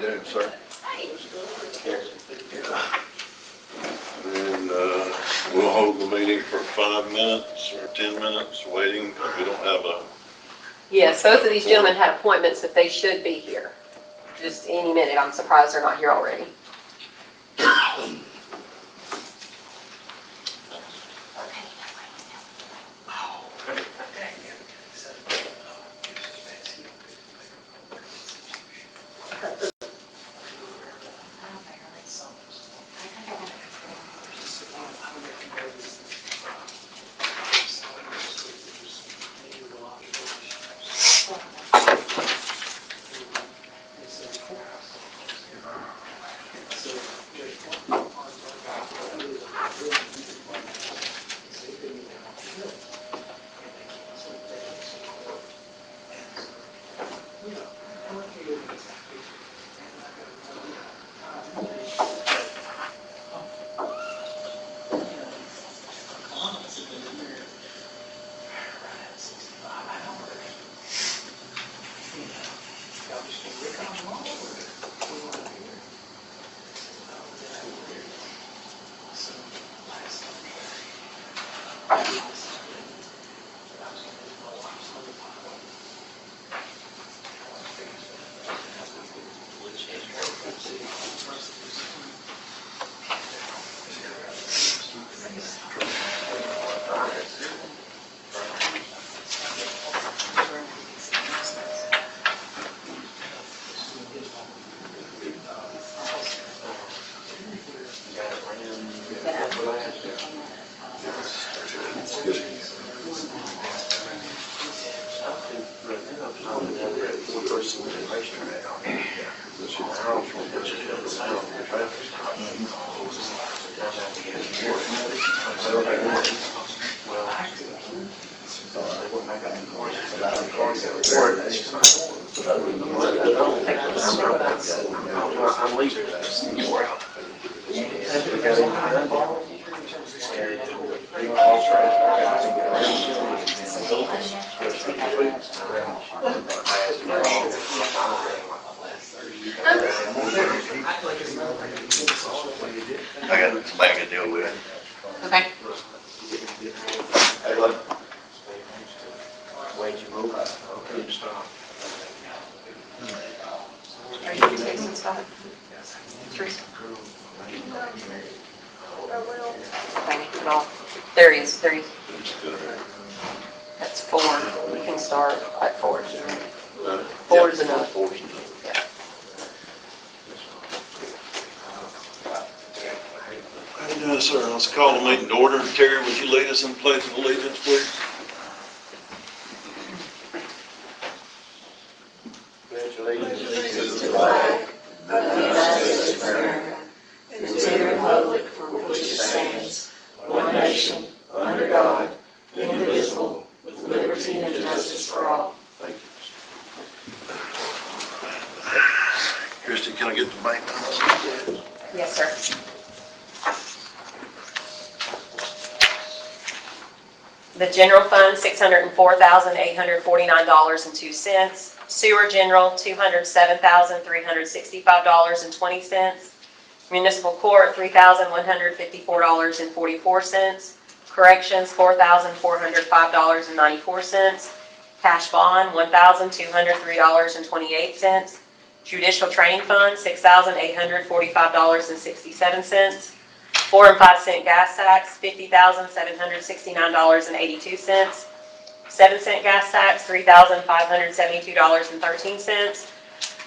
you doing, sir? And we'll hold the meeting for 5 minutes or 10 minutes waiting, because we don't have a, Yes, both of these gentlemen had appointments that they should be here. Just any minute. I'm surprised they're not here already. I got somebody to deal with. Okay. Are you texting Scott? Teresa? Okay, no. There he is. There he is. That's 4. We can start at 4. 4 is enough. Yeah. yes, sir, let's call the meeting to order. Terry, would you lead us in the pledge of allegiance, please? To the flag of the United States of America and to the republic for which it stands, one nation, under God, indivisible, with liberty and justice for all. Thank you. Christie, can I get the bank balance? Yes, sir. The general fund, $604,849.02. Sewer general, $207,365.20. Municipal court, $3,154.44. Corrections, $4,405.94. Cash bond, $1,203.28. Judicial training fund, $6,845.67. 4 and 5 cent gas tax, $50,769.82. 7 cent gas tax, $3,572.13.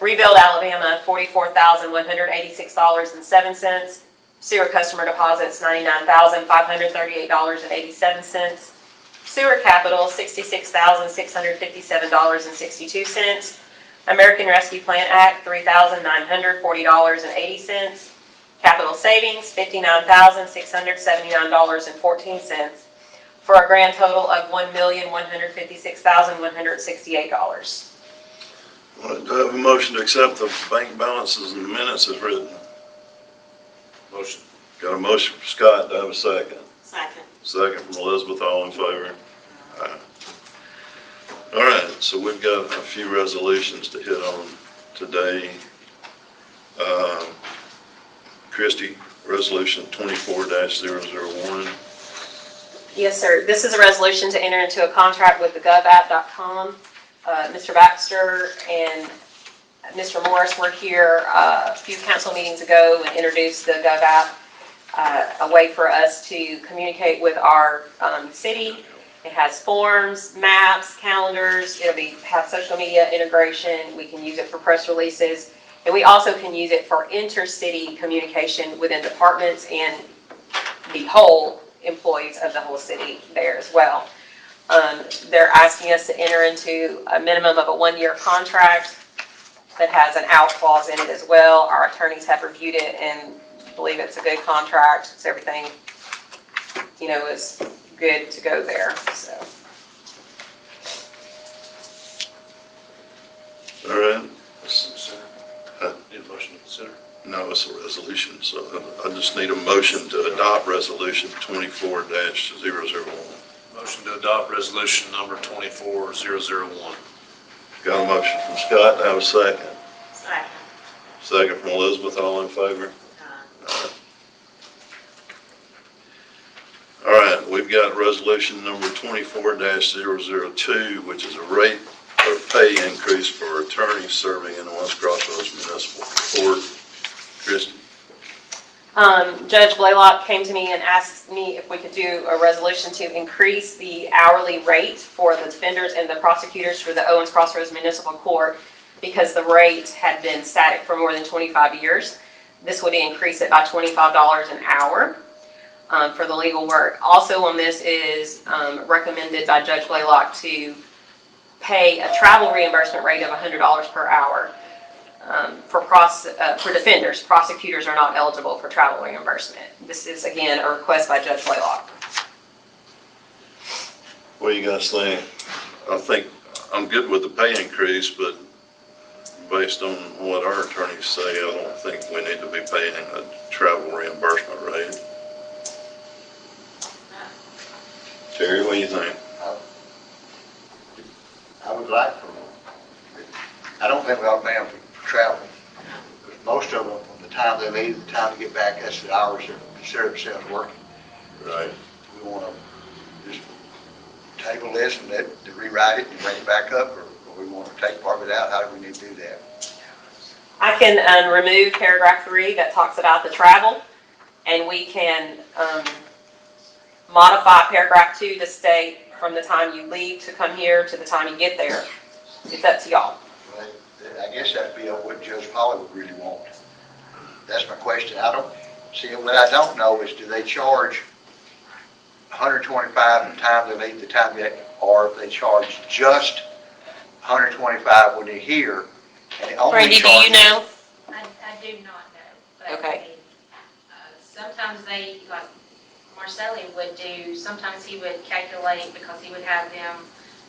Rebuild Alabama, $44,186.07. Sewer customer deposits, $99,538.87. Sewer capital, $66,657.62. American Rescue Plan Act, $3,940.80. Capital savings, $59,679.14. For a grand total of $1,156,168. All right, do I have a motion to accept the bank balances and the minutes as written? Motion. Got a motion from Scott, do I have a second? Second. Second from Elizabeth, all in favor? Aye. All right, so we've got a few resolutions to hit on today. Christie, resolution 24-001. Yes, sir. This is a resolution to enter into a contract with the govapp.com. Mr. Baxter and Mr. Morris were here a few council meetings ago and introduced the GovApp, a way for us to communicate with our city. It has forms, maps, calendars. It'll have social media integration. We can use it for press releases. And we also can use it for intercity communication within departments and the whole employees of the whole city there as well. They're asking us to enter into a minimum of a 1-year contract that has an out clause in it as well. Our attorneys have reviewed it and believe it's a good contract. It's everything, is good to go there, so. All right. Need a motion to consider? No, it's a resolution, so I just need a motion to adopt resolution 24-001. Motion to adopt resolution number 24001. Got a motion from Scott, have a second. Second. Second from Elizabeth, all in favor? All right, we've got resolution number 24-002, which is a rate or pay increase for attorneys serving in the West Crossroads Municipal Court. Christie? Judge Blaylock came to me and asked me if we could do a resolution to increase the hourly rate for the defenders and the prosecutors for the Owens Crossroads Municipal Court because the rate had been static for more than 25 years. This would increase it by $25 an hour for the legal work. Also on this is recommended by Judge Blaylock to pay a travel reimbursement rate of $100 per hour. For defenders. Prosecutors are not eligible for travel reimbursement. This is, again, a request by Judge Blaylock. What do you guys think? I think I'm good with the pay increase, but based on what our attorneys say, I don't think we need to be paying a travel reimbursement rate. Terry, what do you think? I would like for, I don't think we ought to pay them for travel. Because most of them, from the time they leave, the time to get back, that's the hours they consider themselves working. Right. We want to just table this and rewrite it and bring it back up, or we want to take part of it out. How do we need to do that? I can remove paragraph 3 that talks about the travel, and we can modify paragraph 2 to state from the time you leave to come here to the time you get there. It's up to y'all. Well, I guess that'd be what Judge Polly would really want. That's my question. What I don't know is, do they charge $125 the time they leave, the time they, or if they charge just $125 when they're here, and they only Brandy, do charge. you know? I do not know. But Okay. Sometimes they, like Marcelli would do, sometimes he would calculate because he would have them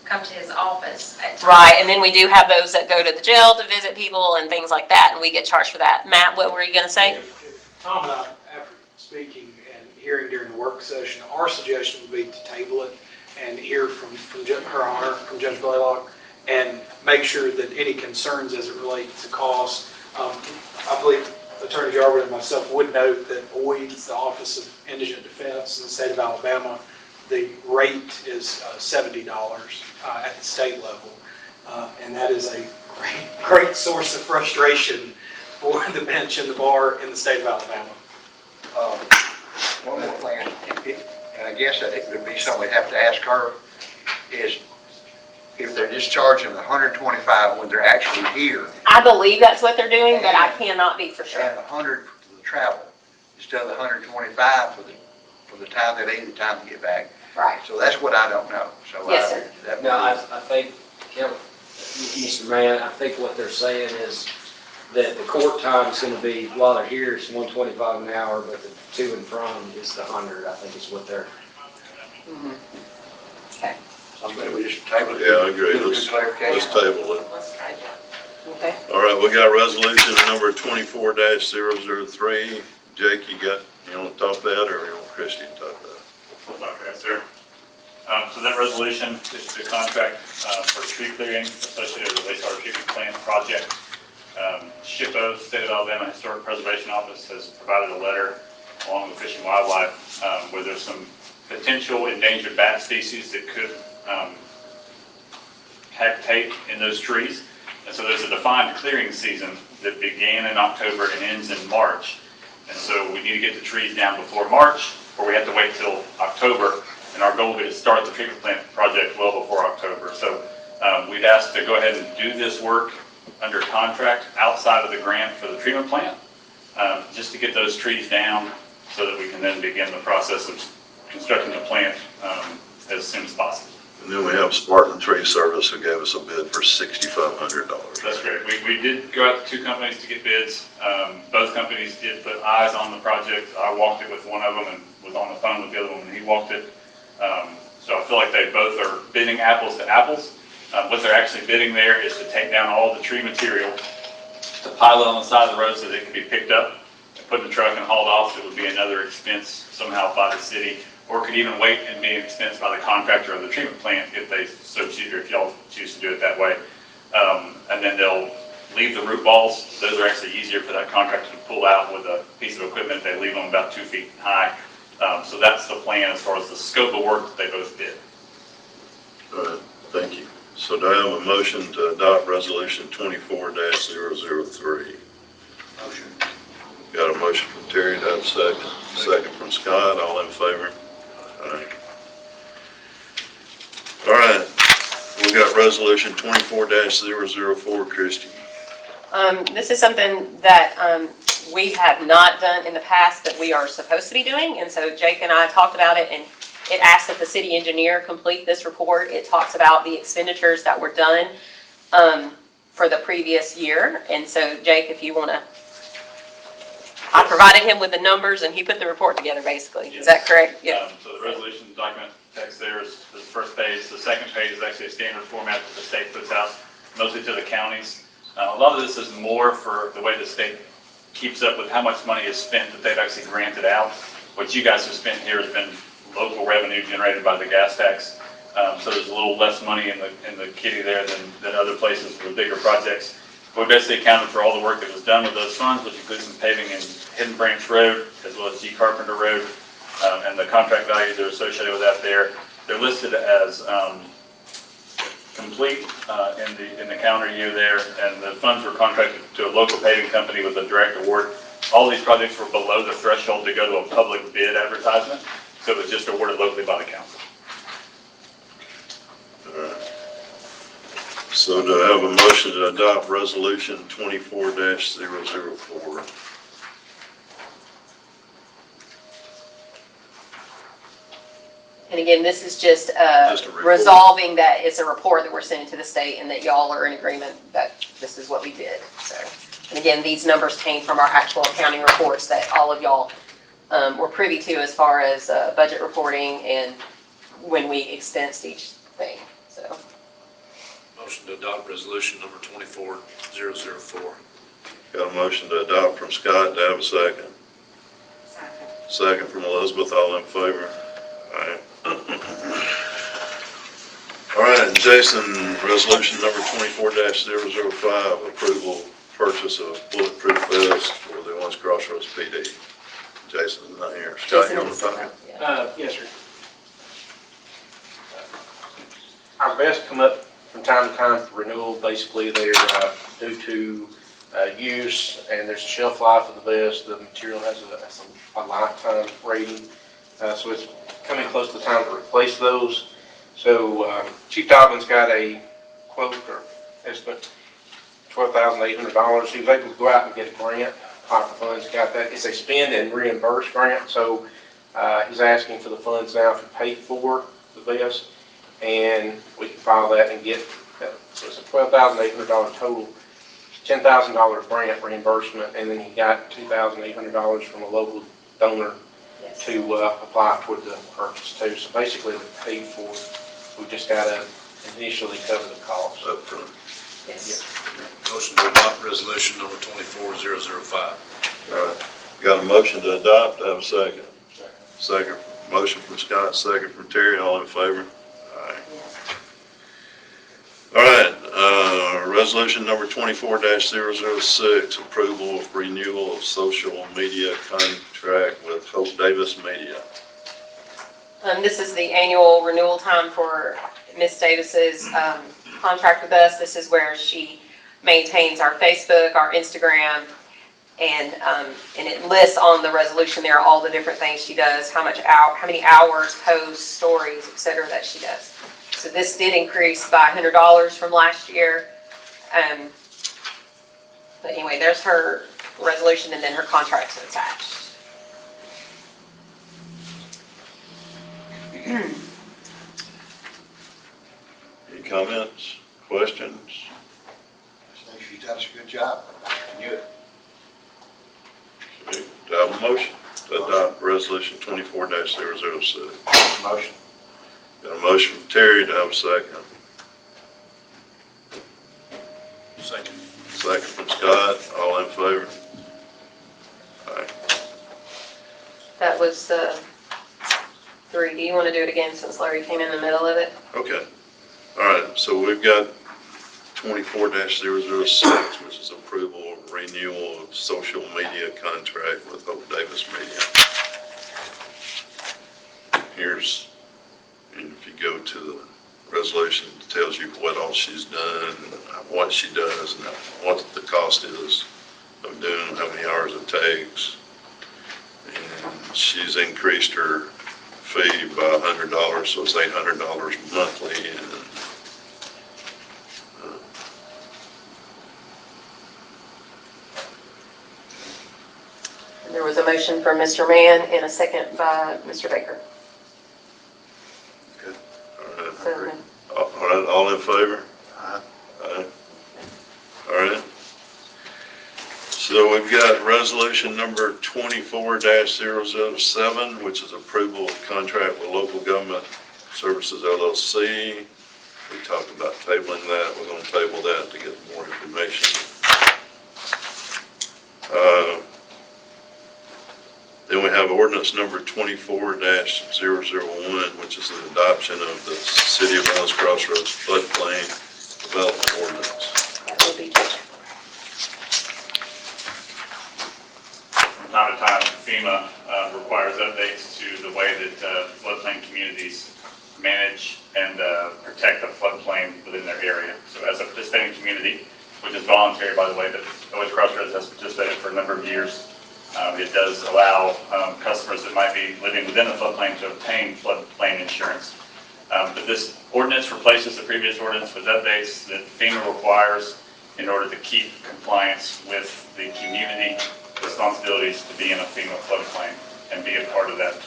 come to his office at times. Right, and then we do have those that go to the jail to visit people and things like that, and we get charged for that. Matt, what were you going to say? If Tom and I, after speaking and hearing during the work session, our suggestion would be to table it and hear from Her Honor, from Judge Blaylock, and make sure that any concerns as it relates to cost. I believe Attorney Jarvis and myself would note that OIDS, the Office of Indigent Defense in the state of Alabama, the rate is $70 at the state level. And that is a great source of frustration for the bench and the bar in the state of Alabama. One more thing, and I guess that it would be something we'd have to ask her, is if they're just charging $125 when they're actually here, I believe that's what they're doing, but I cannot be for sure. and $100 for the travel, instead of the $125 for the time they leave, the time to get back. Right. So that's what I don't know, so. Yes, sir. That No, would I think, Mr. Mann, I think what they're saying is that the court time is gonna be, while they're here, it's $125 an hour, but the to and from is the 100, I think is what they're. So maybe we just table it. Yeah, I agree. Get a good Let's clarification. table it. Okay. All right, we got resolution number 24-003. Jake, you want to talk that, or you want Christie to talk that? Okay, sir. So that resolution is the contract for street clearing associated with the wastewater treatment plant project. SHPO, State of Alabama Historic Preservation Office, has provided a letter along with Fish and Wildlife where there's some potential endangered bat species that could habitate in those trees. And so there's a defined clearing season that began in October and ends in March. And so we need to get the trees down before March, or we have to wait till October. And our goal is to start the treatment plant project well before October. So we'd ask to go ahead and do this work under contract outside of the grant for the treatment plant, just to get those trees down so that we can then begin the process of constructing the plant as soon as possible. And then we have Spartan Tree Service who gave us a bid for $6,500. That's great. We did go out to two companies to get bids. Both companies did put eyes on the project. I walked it with one of them and was on the phone with the other one when he walked it. So I feel like they both are bidding apples to apples. What they're actually bidding there is to take down all the tree material, to pile it on the side of the road so that it can be picked up, put in the truck and hauled off. It would be another expense somehow by the city, or could even wait and be an expense by the contractor of the treatment plant if they so choose, or if y'all choose to do it that way. And then they'll leave the root balls. Those are actually easier for that contractor to pull out with a piece of equipment. They leave them about 2 feet high. So that's the plan as far as the scope of work that they both did. All right, thank you. So do I have a motion to adopt resolution 24-003? Motion. Got a motion from Terry, do I have a second? Second from Scott, all in favor? All right, we got resolution 24-004, Christie. This is something that we have not done in the past that we are supposed to be doing. And so Jake and I talked about it, and it asks that the city engineer complete this report. It talks about the expenditures that were done for the previous year. And so Jake, if you want to, I provided him with the numbers and he put the report together basically. Is that correct? Yeah. So the resolution document text there is the first page. The second page is actually a standard format that the state puts out, mostly to the counties. A lot of this is more for the way the state keeps up with how much money is spent that they've actually granted out. What you guys have spent here has been local revenue generated by the gas tax. So there's a little less money in the kitty there than other places for the bigger projects. We basically accounted for all the work that was done with those funds, which includes some paving in Hidden Branch Road, as well as G. Carpenter Road, and the contract values that are associated with that there. They're listed as complete in the calendar year there, and the funds were contracted to a local paving company with a direct award. All these projects were below the threshold to go to a public bid advertisement, so it was just awarded locally by the council. All right. So do I have a motion to adopt resolution 24-004? And again, this is just a report. resolving that it's a report that we're sending to the state and that y'all are in agreement that this is what we did. So, and again, these numbers came from our actual accounting reports that all of y'all were privy to as far as budget reporting and when we expensed each thing, so. Motion to adopt resolution number 24-004. Got a motion to adopt from Scott, do I have a second? Second from Elizabeth, all in favor? All right. All right, Jason, resolution number 24-005, approval purchase of bulletproof vest for the Owens Crossroads PD. Jason's not here. Scott, you want to talk? Yes, sir. Our vests come up from time to time for renewal. Basically, they're due to use, and there's a shelf life of the vest. The material has a lifetime rating, so it's coming close to the time to replace those. So Chief Dobbins got a quote or estimate, $12,800. He was able to go out and get a grant. Parker Funds got that. It's a spend and reimburse grant, so he's asking for the funds now to pay for the vest, and we can file that and get that. So it's a $12,800 total, $10,000 grant reimbursement, and then he got $2,800 from a local donor to apply toward the purchase too. So basically, we paid for it. We just got to initially cover the cost. Up front. Yes. Motion to adopt resolution number 24-005. All right. Got a motion to adopt, do I have a second? Second, motion from Scott, second from Terry, all in favor? All right. All right, resolution number 24-006, approval of renewal of social media contract with Hope Davis Media. This is the annual renewal time for Ms. Davis's contract with us. This is where she maintains our Facebook, our Instagram, and it lists on the resolution there all the different things she does, how many hours, posts, stories, et cetera, that she does. So this did increase by $100 from last year. But anyway, there's her resolution and then her contract's attached. Any comments, questions? I think she does a good job. I knew it. Do I have a motion to adopt resolution 24-006? Motion. Got a motion from Terry, do I have a second? Second. Second from Scott, all in favor? Aye. That was 3. Do you want to do it again since Larry came in the middle of it? Okay. All right, so we've got 24-006, which is approval of renewal of social media contract with Hope Davis Media. Here's, and if you go to the resolution, it tells you what all she's done, what she does, and what the cost is of doing, how many hours it takes. And she's increased her fee by $100, so it's $800 monthly, and There was a motion from Mr. Mann and a second by Mr. Baker. So, all in favor? Aye. All right. So we've got resolution number 24-007, which is approval of contract with Local Government Services LLC. We talked about tabling that. We're going to table that to get more information. Then we have ordinance number 24-001, which is the adoption of the City of Wells Crossroads floodplain development ordinance. that will be taken. From time to time, FEMA requires updates to the way that floodplain communities manage and protect the floodplain within their area. So as a participating community, which is voluntary, by the way, but Wells Crossroads has participated for a number of years, it does allow customers that might be living within a floodplain to obtain floodplain insurance. But this ordinance replaces the previous ordinance with updates that FEMA requires in order to keep compliance with the community responsibilities to be in a FEMA floodplain and be a part of that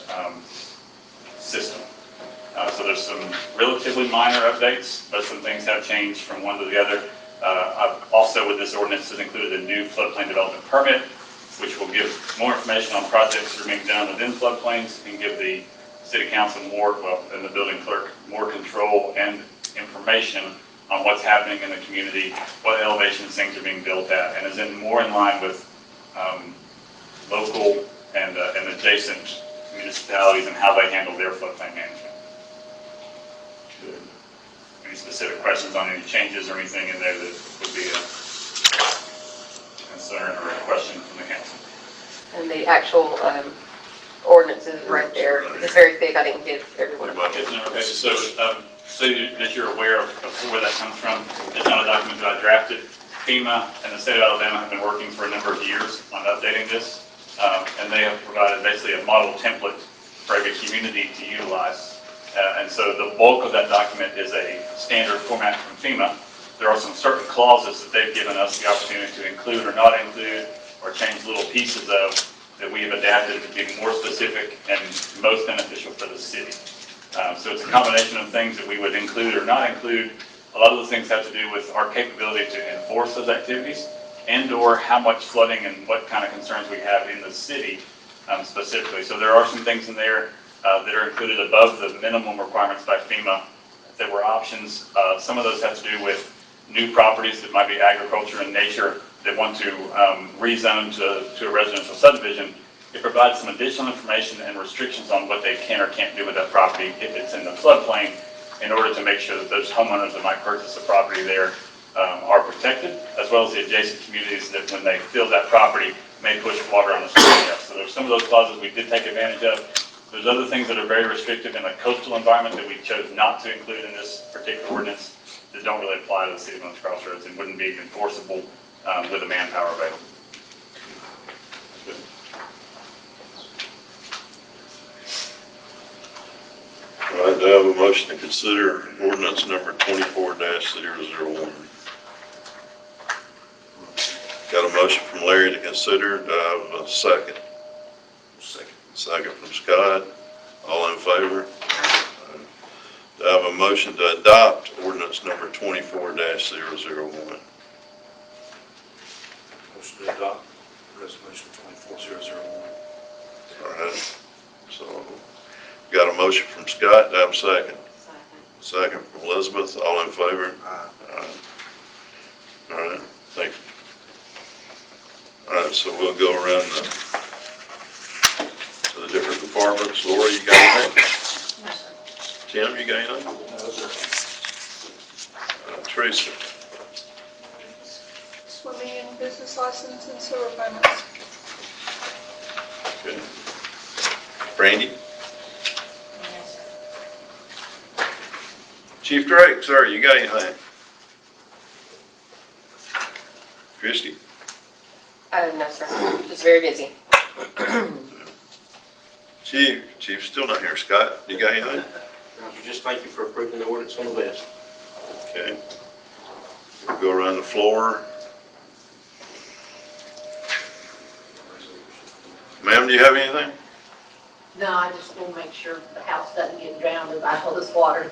system. So there's some relatively minor updates, but some things have changed from one to the other. I've also, with this ordinance, has included a new floodplain development permit, which will give more information on projects that are being done within floodplains and give the city council and the building clerk more control and information on what's happening in the community, what elevations things are being built at, and is more in line with local and adjacent municipalities and how they handle their floodplain management. Any specific questions on any changes or anything in there that would be a concern or a question from the council? And the actual ordinance is right there. It's very thick. I didn't give everyone a copy. Okay, so that you're aware of where that comes from, it's not a document that I drafted. FEMA and the state of Alabama have been working for a number of years on updating this, and they have provided basically a model template for every community to utilize. And so the bulk of that document is a standard format from FEMA. There are some certain clauses that they've given us the opportunity to include or not include, or change little pieces of, that we have adapted to be more specific and most beneficial for the city. So it's a combination of things that we would include or not include. A lot of those things have to do with our capability to enforce those activities and/or how much flooding and what kind of concerns we have in the city specifically. So there are some things in there that are included above the minimum requirements by FEMA. There were options. Some of those have to do with new properties that might be agriculture in nature that want to rezone to a residential subdivision. It provides some additional information and restrictions on what they can or can't do with that property if it's in the floodplain, in order to make sure that those homeowners that might purchase a property there are protected, as well as the adjacent communities that when they fill that property may push water on the street. So there's some of those clauses we did take advantage of. There's other things that are very restrictive in a coastal environment that we chose not to include in this particular ordinance that don't really apply to the city of Village Crossroads and wouldn't be enforceable with the manpower available. All right, do I have a motion to consider ordinance number 24-001? Got a motion from Larry to consider, do I have a second? Second from Scott, all in favor? Do I have a motion to adopt ordinance number 24-001? Motion to adopt resolution 24001. All right, so, got a motion from Scott, do I have a second? Second from Elizabeth, all in favor? Aye. All right, thank you. All right, so we'll go around to the different departments. Laura, you got anything? Tim, you got anything? Teresa? Swimming and business license and sewer payments. Good. Brandy? Chief Drake, sir, you got anything? Christie? No, sir. Just very busy. Chief's still not here. Scott, you got anything? Just thank you for approving the ordinance on the list. Okay. We'll go around the floor. Ma'am, do you have anything? No, I just want to make sure the house doesn't get drowned by all this water.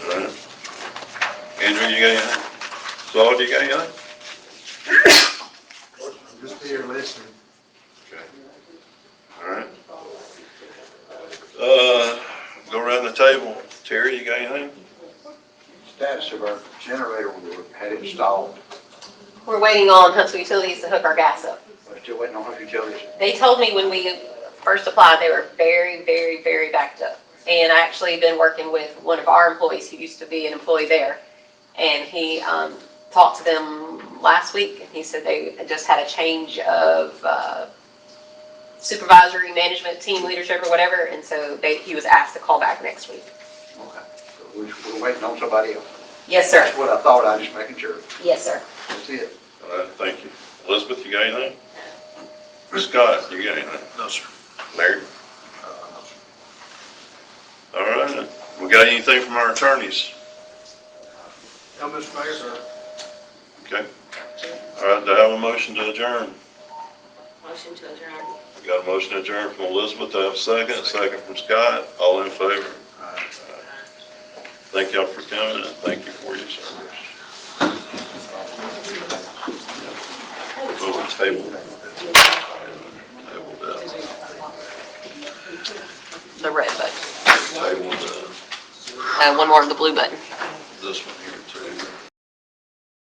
All right. Andrew, you got anything? Saul, you got anything? Just here listening. Okay. All right. Go around the table. Terry, you got anything? Status of our generator we had installed. We're waiting on Huntsville Utilities to hook our gas up. We're still waiting on utilities. They told me when we first applied, they were very, very, very backed up. And I actually been working with one of our employees who used to be an employee there. And he talked to them last week, and he said they just had a change of supervisory management team leadership or whatever, and so he was asked to call back next week. Okay. So we're waiting on somebody else. Yes, sir. That's what I thought, I was just making sure. Yes, sir. That's it. All right, thank you. Elizabeth, you got anything? Scott, you got anything? No, sir. Larry? All right, we got anything from our attorneys? No, Mr. Mayor, sir. Okay. All right, do I have a motion to adjourn? Motion to adjourn. Got a motion to adjourn from Elizabeth, do I have a second? Second from Scott, all in favor? Thank y'all for coming, and thank you for your service. Over the table. Table down. The red button. Table, One more of the blue button. this one here.